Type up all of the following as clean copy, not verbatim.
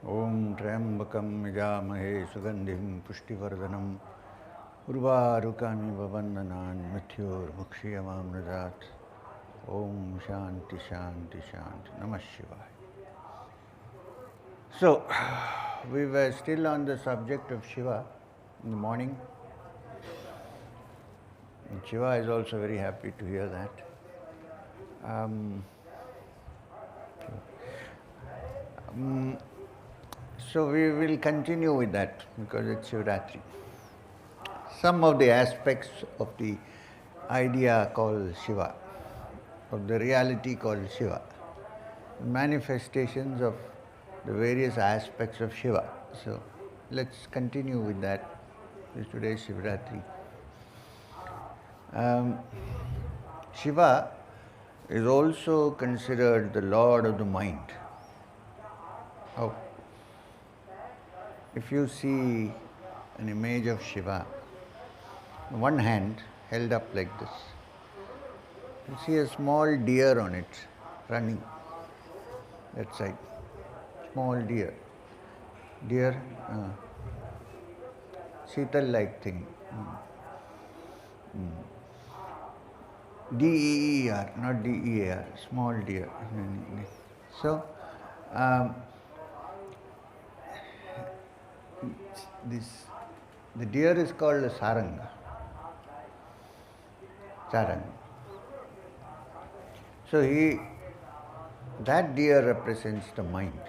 Om Trambakam Yajamahe Sugandhim Pushtivardanam Urvarukami Vavandanan Mithyor Mukshiyamamradat. Om Shanti Shanti Shanti. Namah Shivaya. So, we were still on the subject of Shiva in the morning. And Shiva is also very happy to hear that. So we will continue with that because it's Shivaratri. Some of the aspects of the idea called Shiva, of the reality called Shiva, manifestations of the various aspects of Shiva. So let's continue with that. Today's Shivaratri. Shiva is also considered the Lord of the mind. How? If you see an image of Shiva, one hand held up like this, you see a small deer on it, running, that side, small deer. Deer, Sheetal-like thing. D-E-E-R, not D-E-A-R, small deer. So, the deer is called a Saranga. So that deer represents the mind.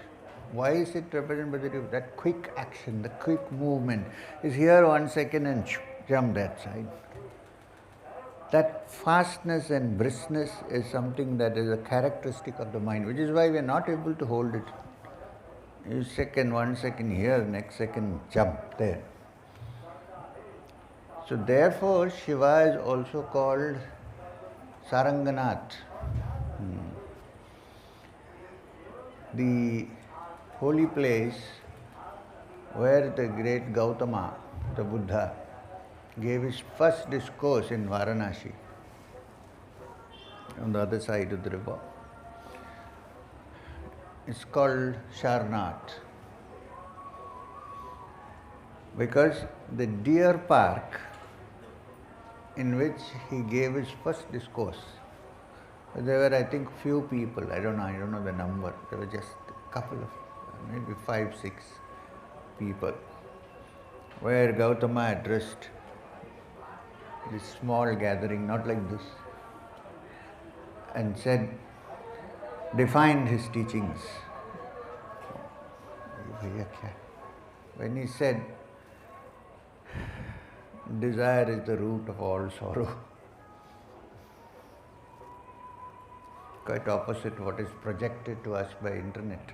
Why is it representative? That quick action, the quick movement is here 1 second and jump that side. That fastness and briskness is something that is a characteristic of the mind, which is why we are not able to hold it. You 1 second here, next second jump there. So therefore, Shiva is also called Saranganath. The holy place where the great Gautama, the Buddha, gave his first discourse in Varanasi, on the other side of the river. It's called Sarnath because the deer park in which he gave his first discourse, there were, I think, few people, I don't know the number, there were just a couple of, maybe 5, 6 people, where Gautama addressed this small gathering, not like this, and said, defined his teachings. When he said, desire is the root of all sorrow, quite opposite what is projected to us by internet.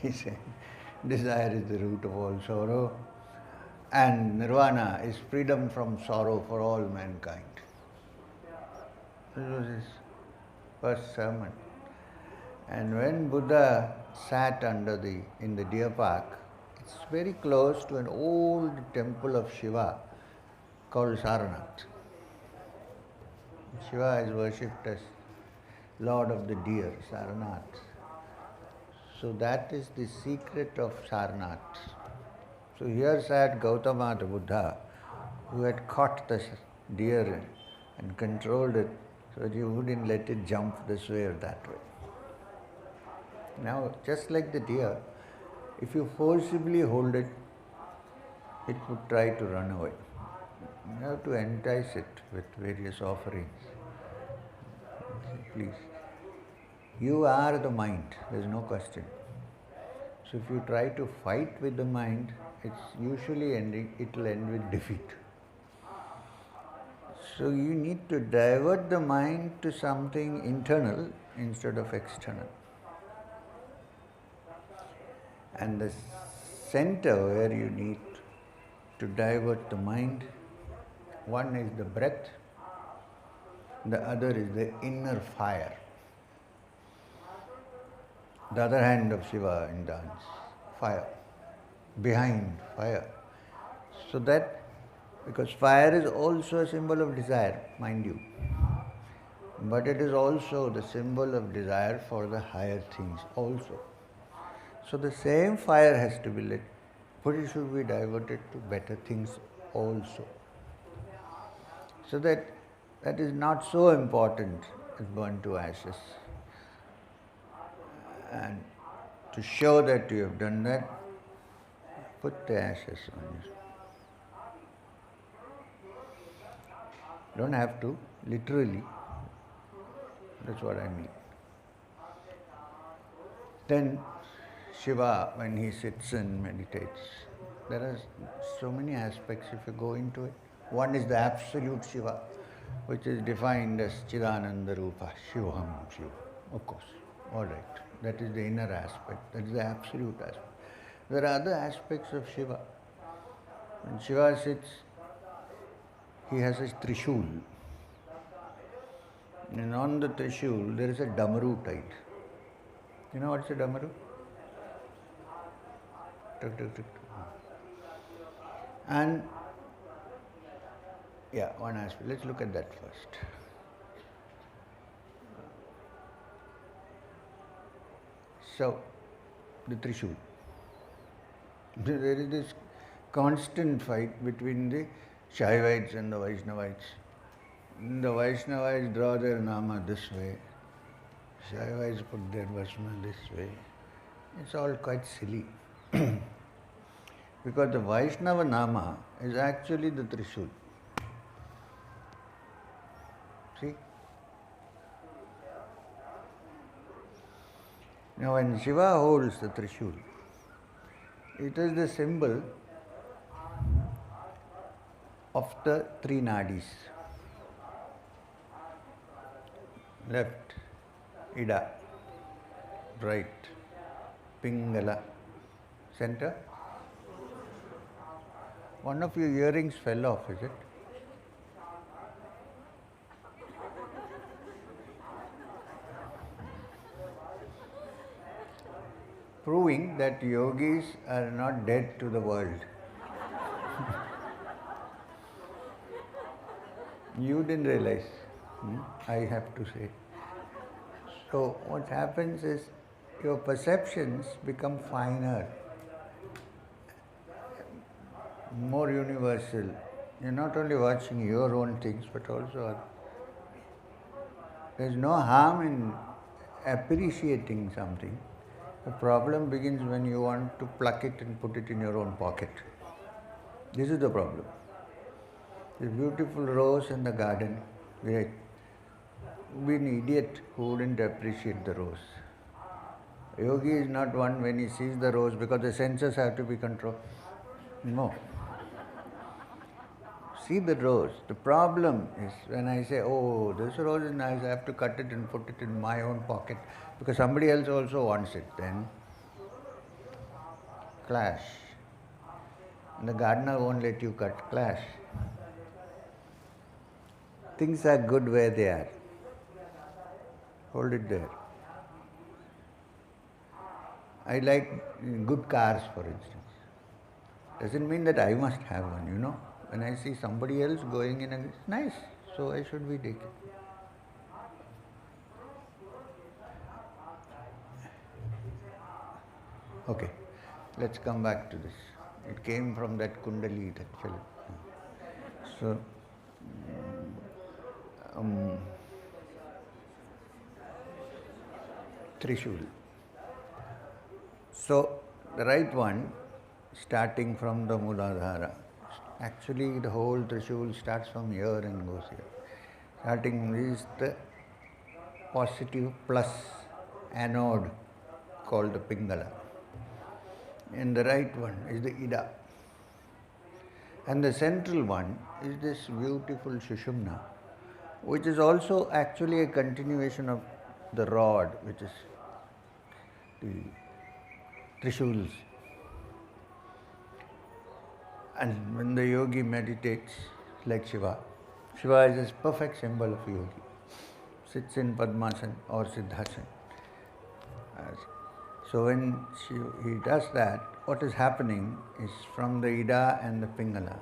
He said, desire is the root of all sorrow, and nirvana is freedom from sorrow for all mankind. This was his first sermon. And when Buddha sat in the deer park, it's very close to an old temple of Shiva called Sarnath. Shiva is worshipped as Lord of the deer, Sarnath. So that is the secret of Sarnath. So here sat Gautama the Buddha, who had caught the deer and controlled it so that you wouldn't let it jump this way or that way. Now, just like the deer, if you forcibly hold it, it would try to run away. You have to entice it with various offerings. Please. You are the mind, there is no question. So if you try to fight with the mind, it will end with defeat. So you need to divert the mind to something internal instead of external. And the center where you need to divert the mind, one is the breath, the other is the inner fire. The other hand of Shiva in dance, fire, behind fire. So that, because fire is also a symbol of desire, mind you. but it is also the symbol of desire for the higher things also. So the same fire has to be lit, but it should be diverted to better things also. So that is not so important as burn to ashes. And to show that you have done that, put the ashes on you. Don't have to, literally. That's what I mean. Then Shiva, when he sits and meditates, there are so many aspects if you go into it. One is the absolute Shiva, which is defined as Chidananda Rupa, Shivoham Shiva. Of course, all right. That is the inner aspect, that is the absolute aspect. There are other aspects of Shiva. When Shiva sits, he has a Trishul. And on the Trishul, there is a Damaru tied. You know what's a Damaru? Tuk, tuk, tuk, tuk. And, yeah, one aspect. Let's look at that first. So, the Trishul. There is this constant fight between the Shaivites and the Vaishnavites. The Vaishnavites draw their nama this way, Shaivites put their Vasma this way. It's all quite silly. Because the Vaishnava nama is actually the Trishul. See? Now when Shiva holds the Trishul, it is the symbol of the three nadis. Left, Ida, right, Pingala, center. One of your earrings fell off, is it? Proving that yogis are not dead to the world. You didn't realize, I have to say. So what happens is your perceptions become finer, more universal. You're not only watching your own things but also others. There's no harm in appreciating something. The problem begins when you want to pluck it and put it in your own pocket. This is the problem. The beautiful rose in the garden, great. Be an idiot who wouldn't appreciate the rose. A yogi is not one when he sees the rose because the senses have to be controlled. No. See the rose. The problem is when I say, oh, this rose is nice, I have to cut it and put it in my own pocket because somebody else also wants it. Then clash. And the gardener won't let you cut, clash. Things are good where they are. Hold it there. I like good cars, for instance. Doesn't mean that I must have one, you know. When I see somebody else going in, and it's nice, so I should be taking. Okay, let's come back to this. It came from that Kundali, actually. So, Trishul. So, the right one, starting from the Muladhara. Actually, the whole Trishul starts from here and goes here. Starting is the positive plus anode called the Pingala. And the right one is the Ida. And the central one is this beautiful Shushumna, which is also actually a continuation of the rod, which is the Trishuls. And when the yogi meditates like Shiva, Shiva is this perfect symbol of yogi. Sits in Padmasana or Siddhasana. So when he does that, what is happening is from the Ida and the Pingala,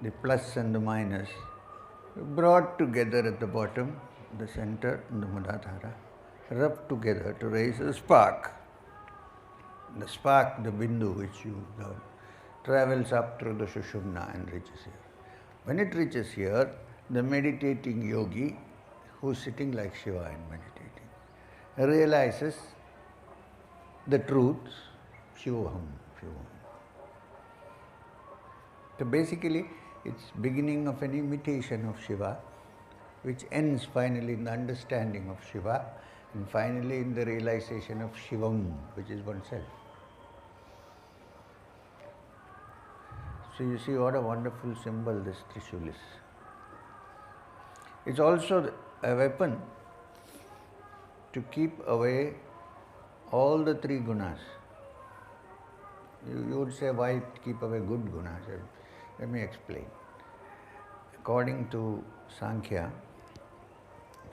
the plus and the minus, brought together at the bottom the center and the Muladhara, rub together to raise a spark. The spark, the bindu which you learn, travels up through the Sushumna and reaches here. When it reaches here, the meditating yogi, who is sitting like Shiva and meditating, realizes the truth, Shivoham, Shivoham. So basically, it's beginning of an imitation of Shiva, which ends finally in the understanding of Shiva, and finally in the realization of Shivam, which is oneself. So you see what a wonderful symbol this Trishul is. It's also a weapon to keep away all the three gunas. You would say, why keep away good gunas? Let me explain. According to Sankhya,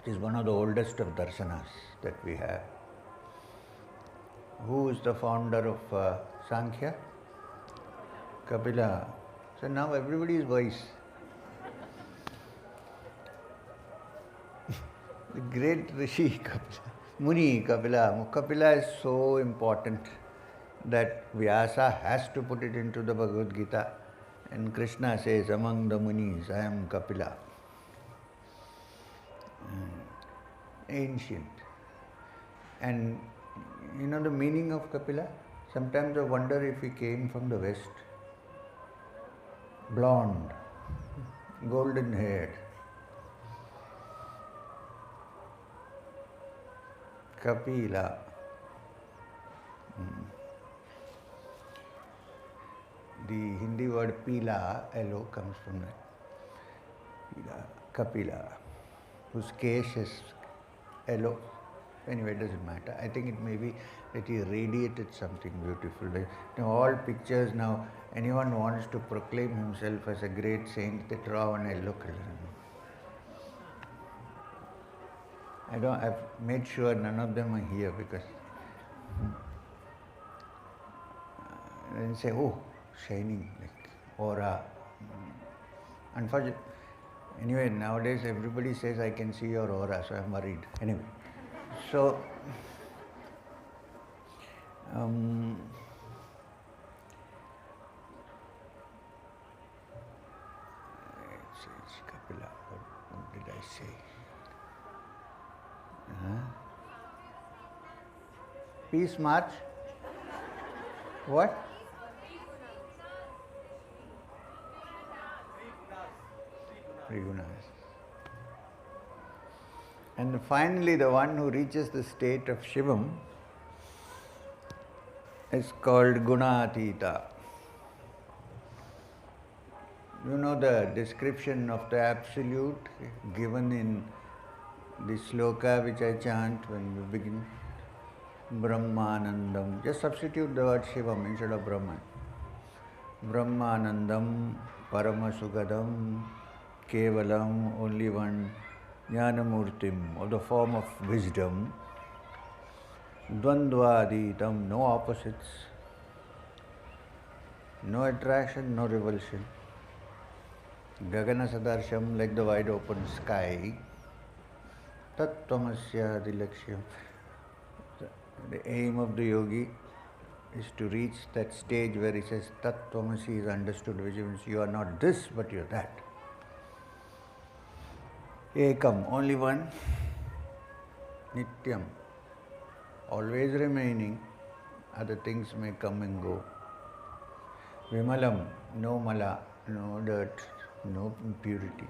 it is one of the oldest of darsanas that we have. Who is the founder of Sankhya? Kapila. So now everybody is wise. The great Rishi Kapila, Muni Kapila. Kapila is so important that Vyasa has to put it into the Bhagavad Gita. And Krishna says, among the Munis, I am Kapila. Ancient. And you know the meaning of Kapila? Sometimes I wonder if he came from the West. Blonde, golden haired. Kapila. The Hindi word pila, L-O, comes from that. Pila, Kapila, whose case is L-O. Anyway, it doesn't matter. I think it may be that he radiated something beautiful. Now, all pictures now, anyone wants to proclaim himself as a great saint, they draw on yellow color. I've made sure none of them are here because and say, oh, shining, like aura. Unfortunately, anyway, nowadays everybody says I can see your aura, so I'm worried. Anyway, so it's Kapila. What did I say? Peace march. What? Three gunas. And finally, the one who reaches the state of Shivam is called Gunatita. You know the description of the Absolute given in the sloka which I chant when we begin? Brahmanandam. Just substitute the word Shivam instead of Brahman. Brahmanandam, Paramasugadam, Kevalam, only one, Jnanamurtim, or the form of wisdom, Dvandvaditam, no opposites, no attraction, no revulsion, Gagana Sadarsham, like the wide open sky, Tattvamasya Dilakshya. The aim of the yogi is to reach that stage where he says Tattvamasi is understood, which means you are not this, but you are that. Ekam, only one. Nityam, always remaining. Other things may come and go. Vimalam, no mala, no dirt, no impurity.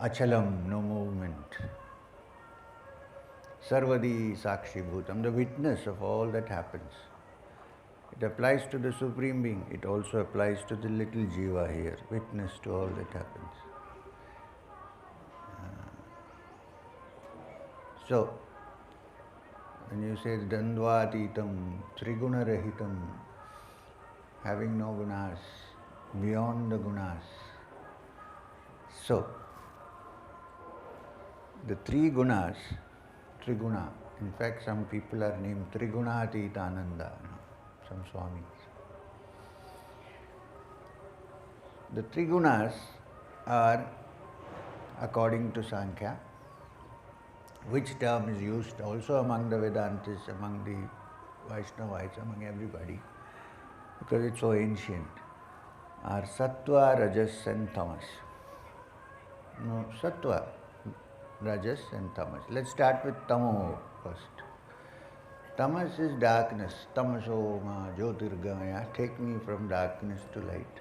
Achalam, no movement. Sarvadi Sakshi Bhutam, the witness of all that happens. It applies to the Supreme Being. It also applies to the little Jiva here, witness to all that happens. So, when you say Dandvatitam, Triguna-rahitam, having no gunas, beyond the gunas. So, the three gunas, Triguna, in fact some people are named Trigunatitananda, some Swamis. The three gunas are, according to Sankhya, which term is used also among the Vedantists, among the Vaishnavites, among everybody, because it's so ancient, are Sattva, Rajas and Tamas. No, Sattva, Rajas and Tamas. Let's start with Tamo first. Tamas is darkness. Tamaso ma jyotirgamaya. Take me from darkness to light.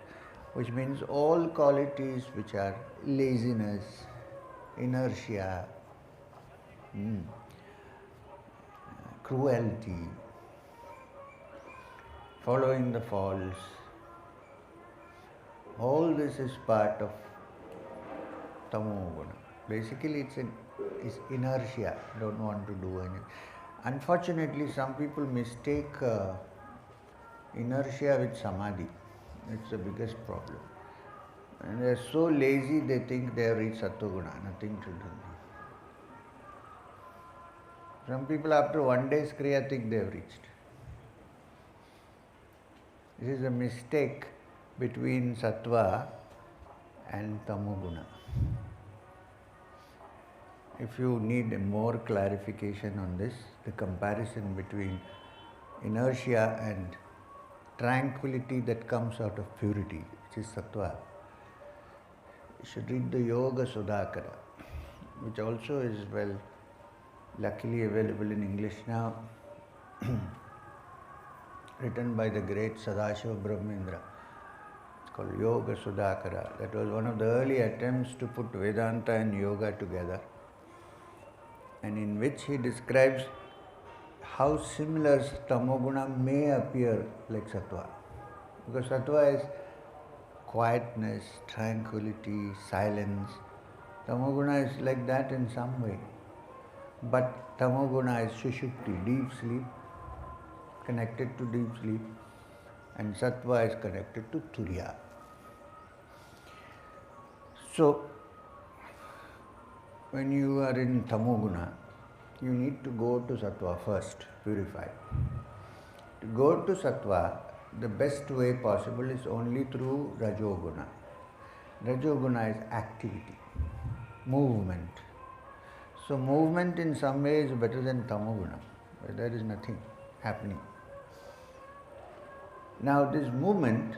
Which means all qualities which are laziness, inertia, cruelty, following the falls. All this is part of Tamo Guna. Basically it's inertia, don't want to do anything. Unfortunately, some people mistake inertia with samadhi. It's the biggest problem. And they're so lazy, they think they have reached Sattva-guna, nothing to do. Some people after one day's Kriya think they have reached. This is a mistake between Sattva and Tamoguna. If you need more clarification on this, the comparison between inertia and tranquility that comes out of purity, which is Sattva, you should read the Yoga Sudhakara, which also is luckily available in English now, written by the great Sadashiva Brahmendra. It's called Yoga Sudhakara. That was one of the early attempts to put Vedanta and Yoga together, and in which he describes how similar Tamoguna may appear like Sattva. Because Sattva is quietness, tranquility, silence. Tamoguna is like that in some way. But Tamoguna is Sushupti, deep sleep, connected to deep sleep, and Sattva is connected to Turiya. So, when you are in Tamoguna, you need to go to Sattva first, purify. To go to Sattva, the best way possible is only through Rajoguna. Rajoguna is activity, movement. So movement in some way is better than Tamoguna, where there is nothing happening. Now this movement,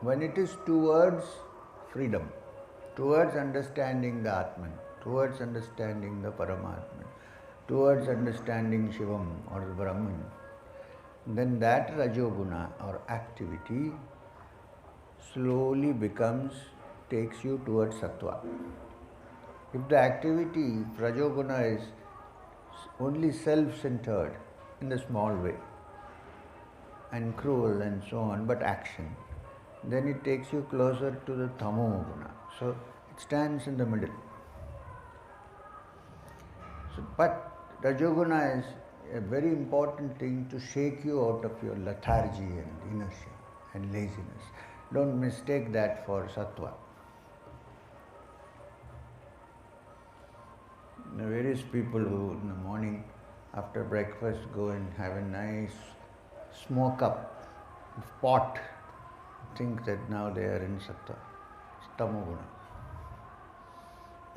when it is towards freedom, towards understanding the Atman, towards understanding the Paramatman, towards understanding Shivam or the Brahman, then that Rajoguna or activity slowly takes you towards Sattva. If the activity, Rajoguna, is only self-centered in the small way and cruel and so on, but action, then it takes you closer to the Tamoguna. So it stands in the middle. So, but Rajoguna is a very important thing to shake you out of your lethargy and inertia and laziness. Don't mistake that for Sattva. There are various people who in the morning after breakfast go and have a nice smoke up pot, think that now they are in Sattva. It's Tamoguna.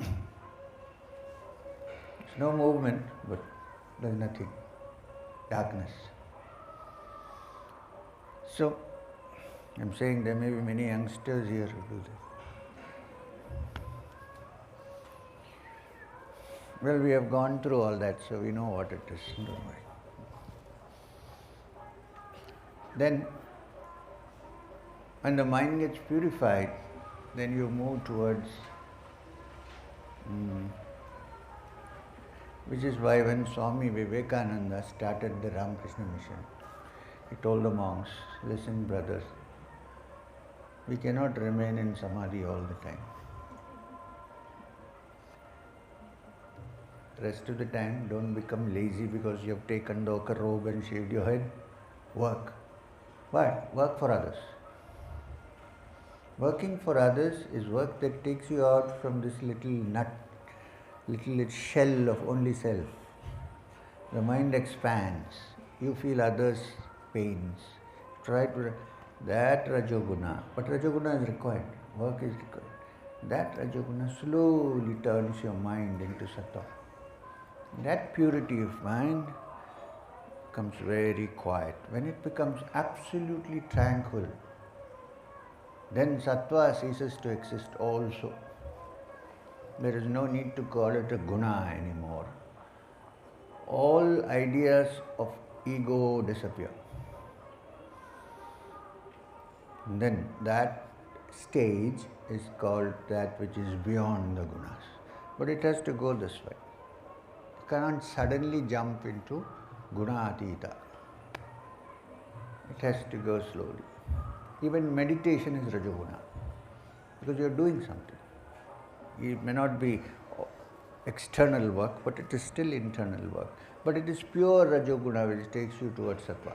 There's no movement, but there's nothing. Darkness. So, I'm saying there may be many youngsters here who do this. Well, we have gone through all that, so we know what it is. Don't worry. Then, when the mind gets purified, then you move towards, which is why when Swami Vivekananda started the Ramakrishna mission, he told the monks, listen brothers, we cannot remain in Samadhi all the time. Rest of the time, don't become lazy because you have taken the ochre robe and shaved your head. Work. But work for others. Working for others is work that takes you out from this little shell of only self. The mind expands. You feel others' pains. Try to that Rajoguna. But Rajoguna is required. Work is required. That Rajoguna slowly turns your mind into Sattva. That purity of mind becomes very quiet. When it becomes absolutely tranquil, then sattva ceases to exist also. There is no need to call it a guna anymore. All ideas of ego disappear. And then that stage is called that which is beyond the gunas. But it has to go this way. You cannot suddenly jump into guna atita. It has to go slowly. Even meditation is rajoguna because you are doing something. It may not be external work, but it is still internal work. But it is pure rajoguna which takes you towards sattva.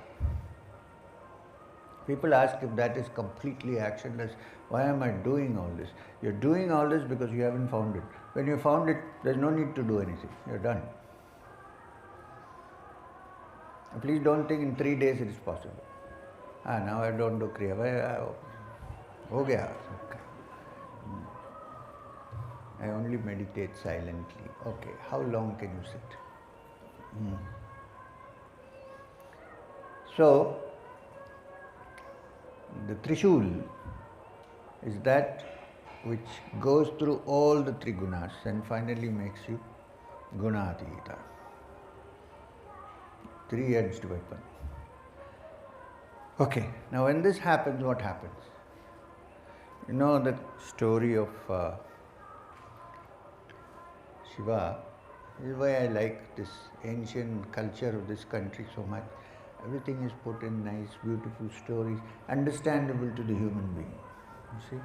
People ask if that is completely actionless. Why am I doing all this? You're doing all this because you haven't found it. When you found it, there's no need to do anything. You're done. Please don't think in 3 days it is possible. Now I don't do Kriya. Ho gaya. I only meditate silently. Okay, how long can you sit? So, the Trishul is that which goes through all the three gunas and finally makes you gunatita. Three-edged weapon. Okay, now when this happens, what happens? You know the story of Shiva. This is why I like this ancient culture of this country so much. Everything is put in nice, beautiful stories, understandable to the human being. You see?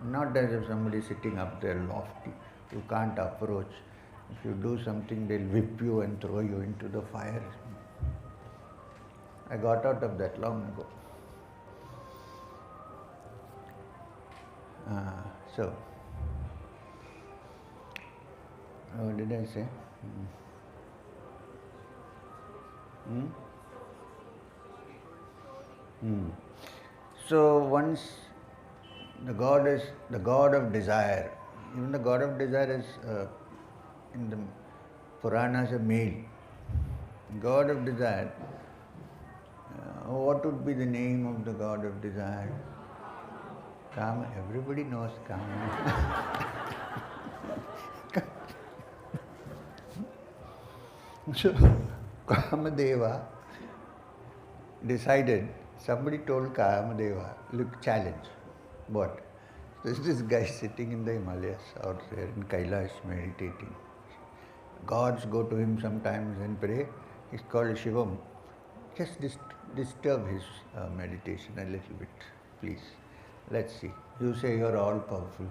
Not as if somebody is sitting up there lofty, you can't approach. If you do something, they'll whip you and throw you into the fire. I got out of that long ago. What did I say? So once the God is the God of desire. Even the God of desire is in the Puranas a male. God of desire. What would be the name of the God of desire? Kama. Everybody knows Kama. So Kamadeva decided, somebody told Kamadeva, look, challenge. What? There's this guy sitting in the Himalayas out there in Kailash meditating. Gods go to him sometimes and pray. He's called Shivam. Just disturb his meditation a little bit, please. Let's see. You say you're all powerful.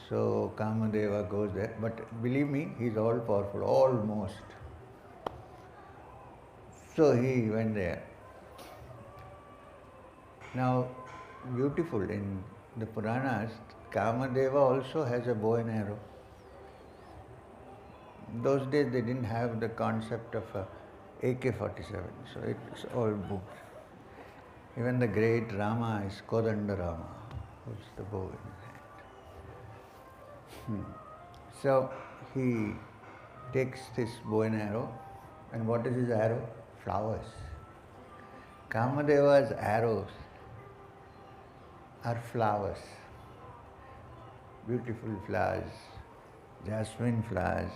So Kamadeva goes there, but believe me, he's all powerful, almost. So he went there. Now, beautiful, in the Puranas, Kamadeva also has a bow and arrow. In those days they didn't have the concept of a AK-47, so it's all bow. Even the great Rama is Kodanda Rama, holds the bow in his hand. So he takes this bow and arrow, and what is his arrow? Flowers. Kamadeva's arrows are flowers, beautiful flowers, jasmine flowers,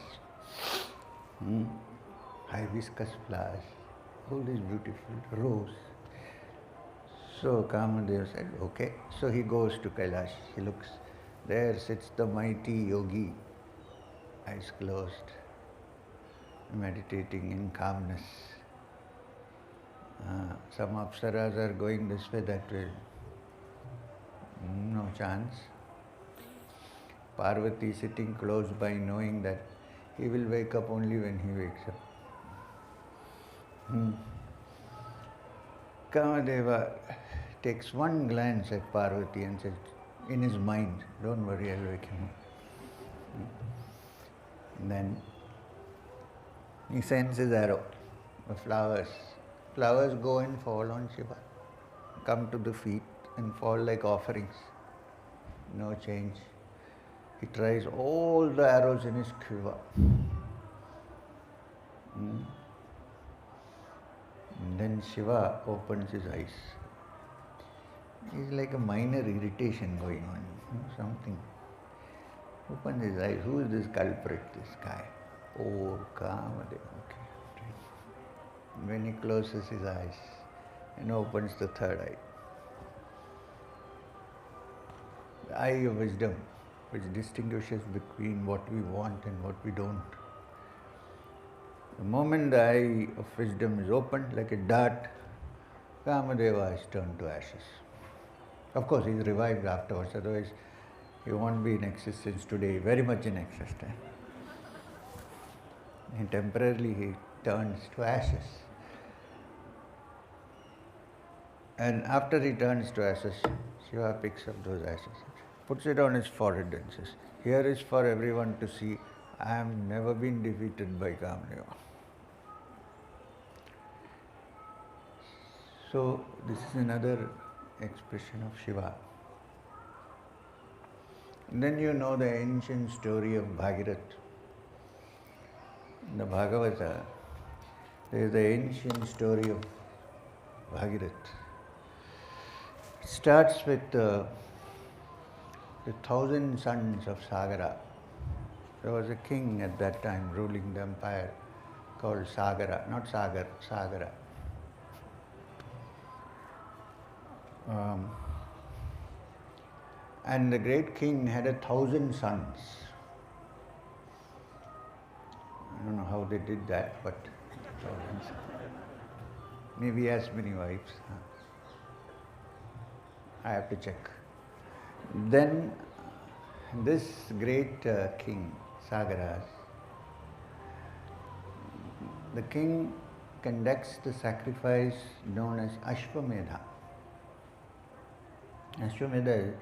hibiscus flowers, all these beautiful rose. So Kamadeva said, okay. So he goes to Kailash. He looks, there sits the mighty yogi, eyes closed, meditating in calmness. Some apsaras are going this way, that way. No chance. Parvati sitting close by, knowing that he will wake up only when he wakes up. Kamadeva takes one glance at Parvati and says, in his mind, don't worry, I'll wake him up. And then he sends his arrow, the flowers. Flowers go and fall on Shiva, come to the feet and fall like offerings. No change. he tries all the arrows in his quiver. And then Shiva opens his eyes. It's like a minor irritation going on, something. Opens his eyes. Who is this culprit, this guy? Oh, Kamadeva. Okay. When he closes his eyes and opens the third eye, the eye of wisdom, which distinguishes between what we want and what we don't. The moment the eye of wisdom is opened, like a dart, Kamadeva is turned to ashes. Of course, he is revived afterwards, otherwise he won't be in existence today, very much in existence. And temporarily he turns to ashes. And after he turns to ashes, Shiva picks up those ashes, puts it on his forehead and says, "Here is for everyone to see, I have never been defeated by Kamadeva." So this is another expression of Shiva. And then you know the ancient story of Bhagirath. In the Bhagavata, there is the ancient story of Bhagirath. It starts with the 1,000 sons of Sagara. There was a king at that time ruling the empire called Sagara, not Sagar, Sagara. And the great king had 1,000 sons. I don't know how they did that, but maybe as many wives. I have to check. Then this great king, Sagara, the king conducts the sacrifice known as Ashwamedha. Ashwamedha is,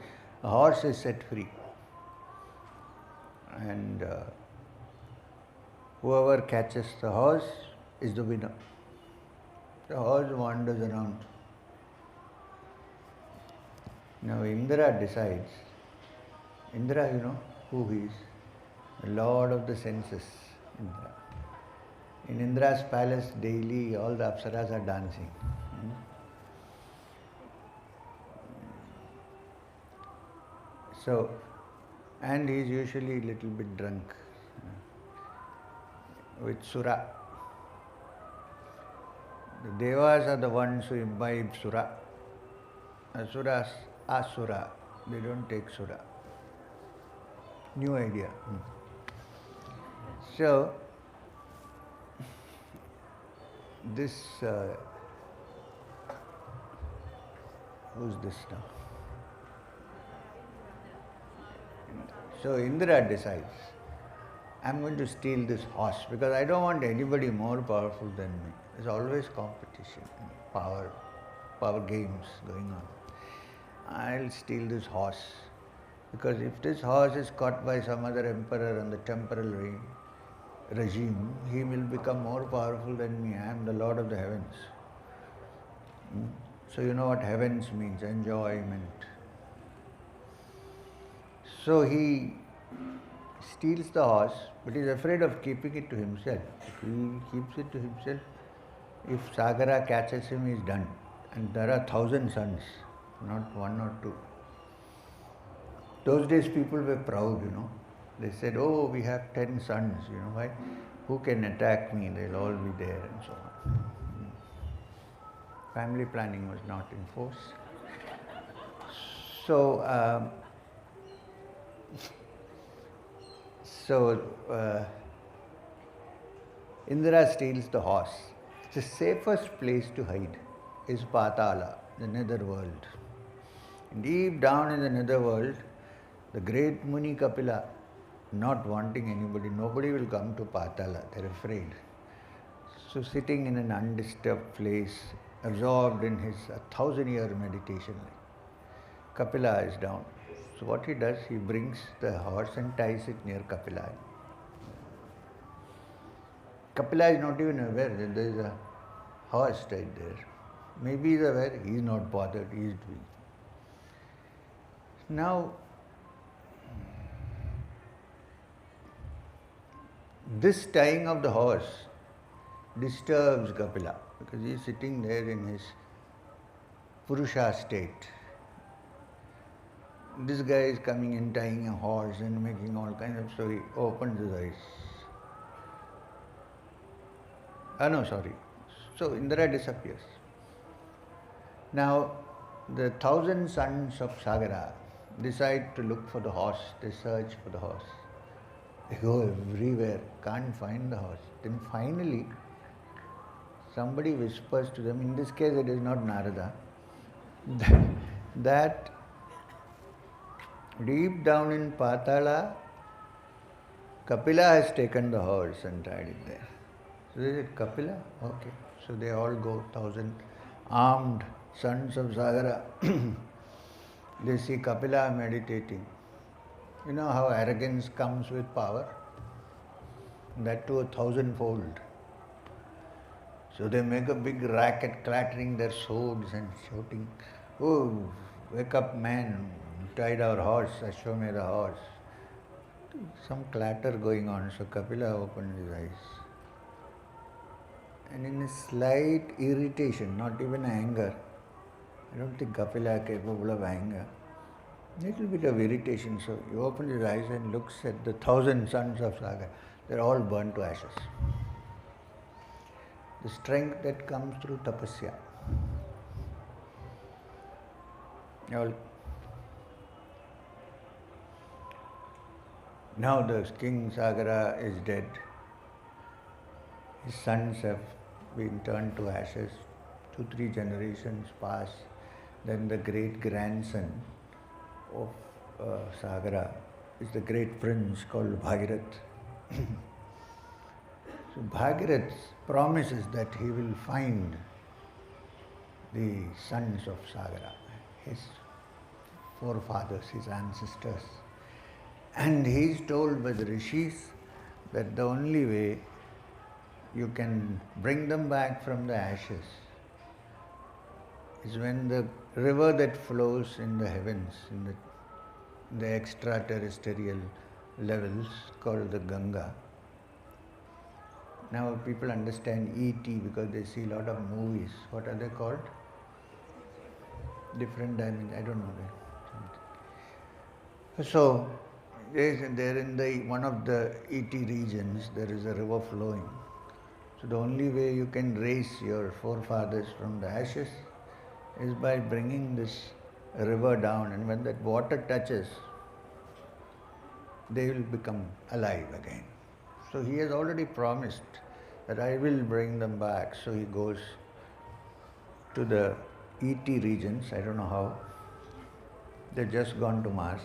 a horse is set free, and whoever catches the horse is the winner. The horse wanders around. Now Indra decides. Indra, you know who he is? The lord of the senses, Indra. In Indra's palace daily all the apsaras are dancing. So, and he is usually a little bit drunk with sura. The devas are the ones who imbibe sura. Asuras, asura, they don't take sura. New idea. So, this, who's this now? So Indra decides, I'm going to steal this horse because I don't want anybody more powerful than me. There's always competition, power games going on. I'll steal this horse because if this horse is caught by some other emperor on the temporal regime, he will become more powerful than me. I am the Lord of the heavens. So you know what heavens means, enjoyment. So he steals the horse, but he is afraid of keeping it to himself. If he keeps it to himself, if Sagara catches him, he is done. And there are 1,000 sons, not one or two. Those days people were proud, you know. They said, oh, we have 10 sons, you know, why? Who can attack me? They'll all be there and so on. Family planning was not in force. So, Indra steals the horse. The safest place to hide is Patala, the netherworld. Deep down in the netherworld, the great Muni Kapila, not wanting anybody, nobody will come to Patala, they're afraid. So sitting in an undisturbed place, absorbed in his 1,000-year meditation, Kapila is down. So what he does, he brings the horse and ties it near Kapila. Kapila is not even aware that there is a horse tied there. Maybe he is aware, he is not bothered, he is doing. Now, This tying of the horse disturbs Kapila because he is sitting there in his Purusha state. This guy is coming and tying a horse and making all kinds of, so he opens his eyes. No, sorry. So Indra disappears. Now, the 1,000 sons of Sagara decide to look for the horse. They search for the horse. They go everywhere, can't find the horse. Then finally, somebody whispers to them, in this case it is not Narada, that deep down in Patala, Kapila has taken the horse and tied it there. So they said, Kapila? Okay. So they all go, 1,000 armed sons of Sagara. They see Kapila meditating. You know how arrogance comes with power? That too 1,000-fold. So they make a big racket, clattering their swords and shouting, "Oh, wake up, man, tied our horse, Ashwamedha horse." Some clatter going on, so Kapila opened his eyes. And in a slight irritation, not even anger, I don't think Kapila is capable of anger, little bit of irritation, so he opens his eyes and looks at the 1,000 sons of Saga. They're all burnt to ashes. The strength that comes through tapasya. Now the King Sagara is dead. His sons have been turned to ashes. 2-3 generations pass. Then the great grandson of Sagara is the great prince called Bhagirath. So Bhagirath promises that he will find the sons of Sagara, his forefathers, his ancestors. And he is told by the rishis that the only way you can bring them back from the ashes is when the river that flows in the heavens, in the extraterrestrial levels, called the Ganga. Now people understand E.T. because they see a lot of movies. What are they called? Different dimensions, I don't know that. So, there in one of the E.T. regions, there is a river flowing. So the only way you can raise your forefathers from the ashes is by bringing this river down, and when that water touches, they will become alive again. So he has already promised that I will bring them back. So he goes to the E.T. regions, I don't know how. They've just gone to Mars.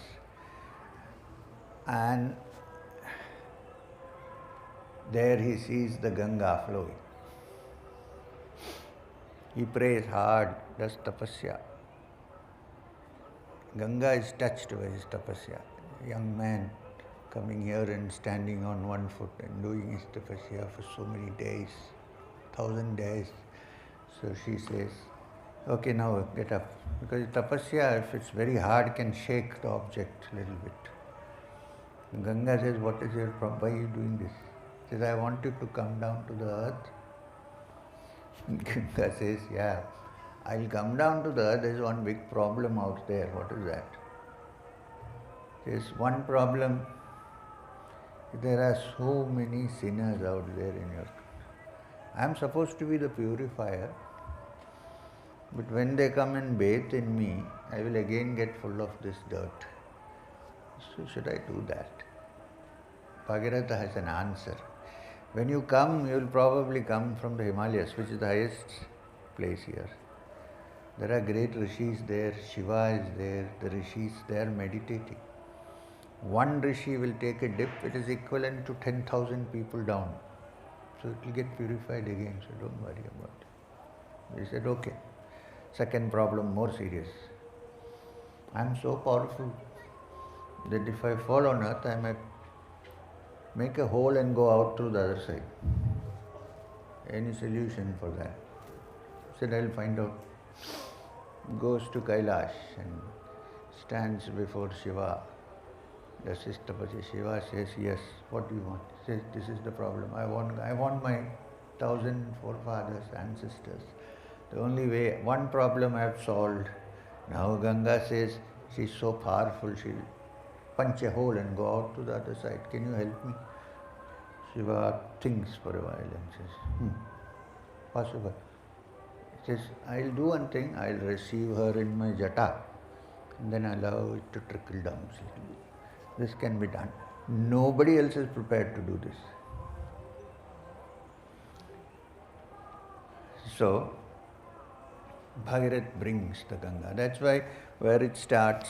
And there he sees the Ganga flowing. He prays hard, does tapasya. Ganga is touched by his tapasya. A young man coming here and standing on one foot and doing his tapasya for so many days, 1,000 days. So she says, okay, now get up. Because tapasya, if it's very hard, can shake the object a little bit. Ganga says, what is your problem? Why are you doing this? He says, I want you to come down to the earth. Ganga says, yeah, I'll come down to the earth. There's one big problem out there. What is that? There's one problem. There are so many sinners out there in your country. I am supposed to be the purifier, but when they come and bathe in me, I will again get full of this dirt. So should I do that? Bhagirath has an answer. When you come, you will probably come from the Himalayas, which is the highest place here. There are great rishis there, Shiva is there, the rishis, they are meditating. One rishi will take a dip, it is equivalent to 10,000 people down. So it will get purified again, so don't worry about it. He said, okay. Second problem, more serious. I am so powerful that if I fall on earth, I might make a hole and go out through the other side. Any solution for that? He said, I'll find out. Goes to Kailash and stands before Shiva The sister Shiva says, yes, what do you want? He says, this is the problem. I want my 1,000 forefathers, ancestors. The only way, one problem I have solved. Now Ganga says, she's so powerful, she'll punch a hole and go out to the other side. Can you help me? Shiva thinks for a while and says, possible. He says, I'll do one thing, I'll receive her in my jata and then allow it to trickle down slowly. This can be done. Nobody else is prepared to do this. So, Bhagirath brings the Ganga. That's why where it starts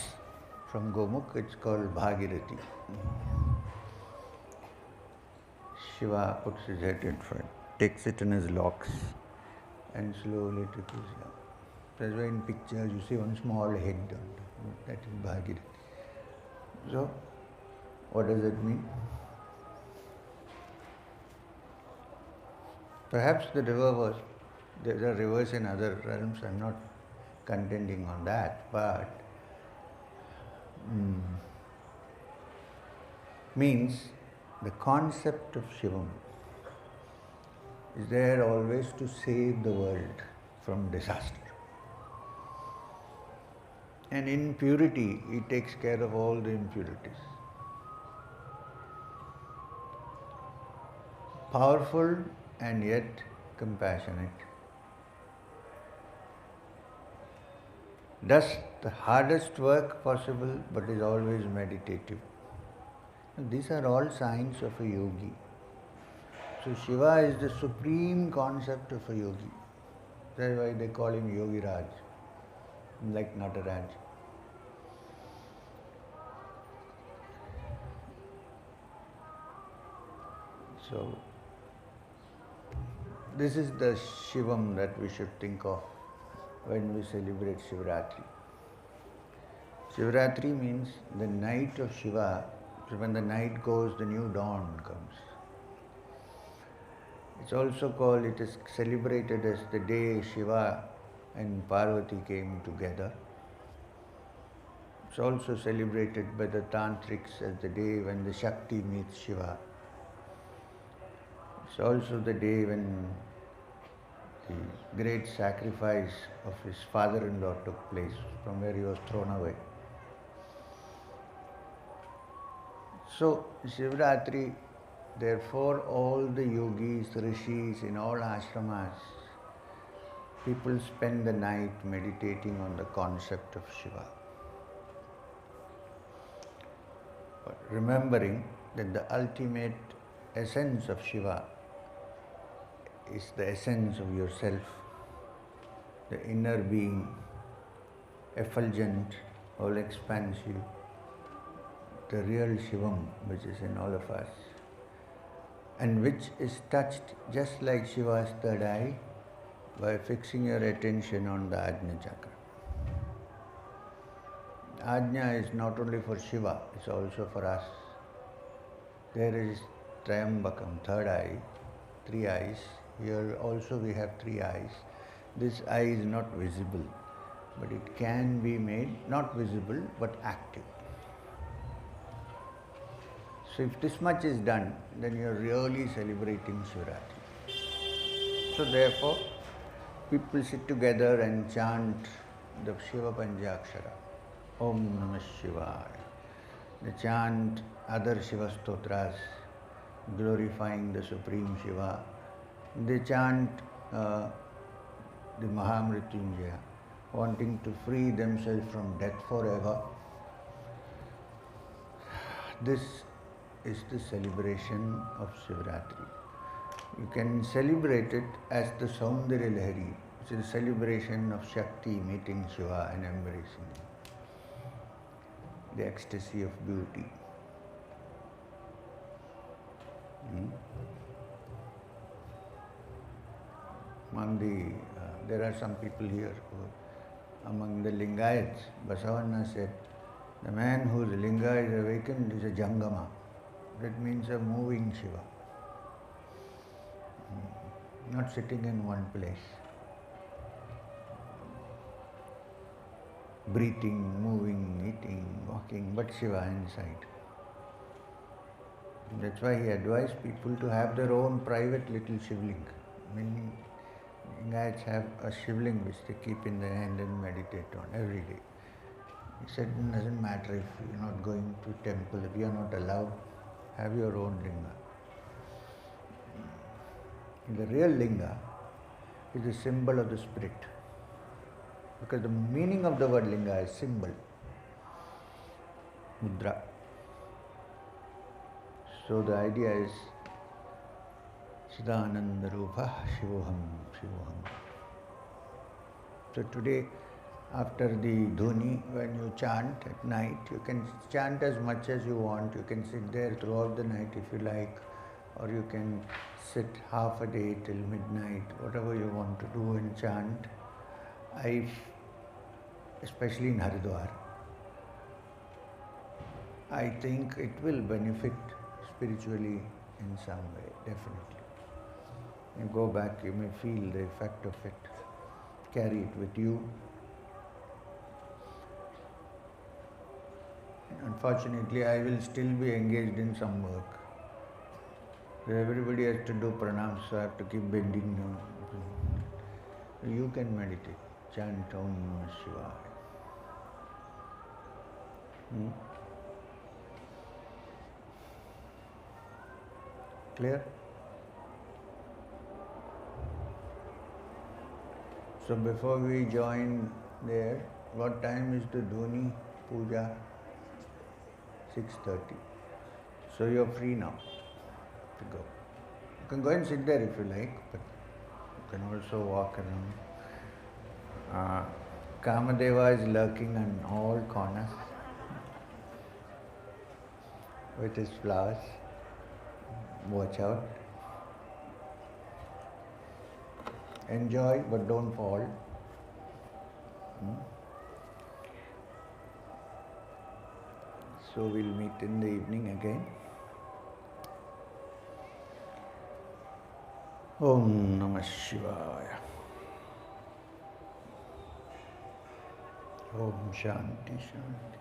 from Gomukh, it's called Bhagirathi. Shiva puts his head in front, takes it in his locks and slowly trickles down. That's why in pictures you see one small head on top. That is Bhagirathi. So, what does it mean? Perhaps the river was, there are rivers in other realms, I'm not contending on that, but means the concept of Shivam is there always to save the world from disaster. And in purity, he takes care of all the impurities. Powerful and yet compassionate. Does the hardest work possible but is always meditative. These are all signs of a yogi. So Shiva is the supreme concept of a yogi. That's why they call him Yogi Raj, like Nataraj. So, this is the Shivam that we should think of when we celebrate Shivaratri. Shivaratri means the night of Shiva. So when the night goes, the new dawn comes. It's also called, it is celebrated as the day Shiva and Parvati came together. It's also celebrated by the Tantrics as the day when the Shakti meets Shiva. It's also the day when the great sacrifice of his father-in-law took place, from where he was thrown away. So, Shivaratri, therefore all the yogis, rishis in all ashramas, people spend the night meditating on the concept of Shiva. But remembering that the ultimate essence of Shiva is the essence of yourself, the inner being, effulgent, all expansive, the real Shivam which is in all of us, and which is touched just like Shiva's third eye by fixing your attention on the Ajna chakra. Ajna is not only for Shiva, it's also for us. There is Trayambakam, third eye, three eyes. Here also we have three eyes. This eye is not visible, but it can be made not visible but active. So if this much is done, then you are really celebrating Shivaratri. So therefore, people sit together and chant the Shiva Panchakshara, Om Namah Shivaya. They chant other Shiva Stotras, glorifying the Supreme Shiva. They chant the Mahamrityunjaya, wanting to free themselves from death forever. This is the celebration of Shivaratri. You can celebrate it as the Saundarya Lahari, which is a celebration of Shakti meeting Shiva and embracing him. The ecstasy of beauty. There are some people here among the Lingayats. Basavanna said, the man whose Linga is awakened is a Jangama. That means a moving Shiva. Not sitting in one place. Breathing, moving, eating, walking, but Shiva inside. That's why he advised people to have their own private little shivling. Many guys have a shivling which they keep in their hand and meditate on every day. He said it doesn't matter if you're not going to temple, if you're not allowed, have your own linga. The real linga is a symbol of the spirit. Because the meaning of the word linga is symbol, mudra. So the idea is Siddhananda Rupa Shivoham Shivoham. So today, after the dhuni, when you chant at night, you can chant as much as you want. You can sit there throughout the night if you like, or you can sit half a day till midnight, whatever you want to do and chant. Especially in Haridwar, I think it will benefit spiritually in some way, definitely. You go back, you may feel the effect of it, carry it with you. Unfortunately, I will still be engaged in some work. Everybody has to do pranams, so I have to keep bending down. You can meditate, chant Om Namah Shivaya. Clear? So before we join there, what time is the dhuni puja? 6:30. So you're free now to go. You can go and sit there if you like, but you can also walk around. Kamadeva is lurking on all corners with his flowers. Watch out. Enjoy, but don't fall. So we'll meet in the evening again. Om Namah Shivaya. Om Shanti Shanti.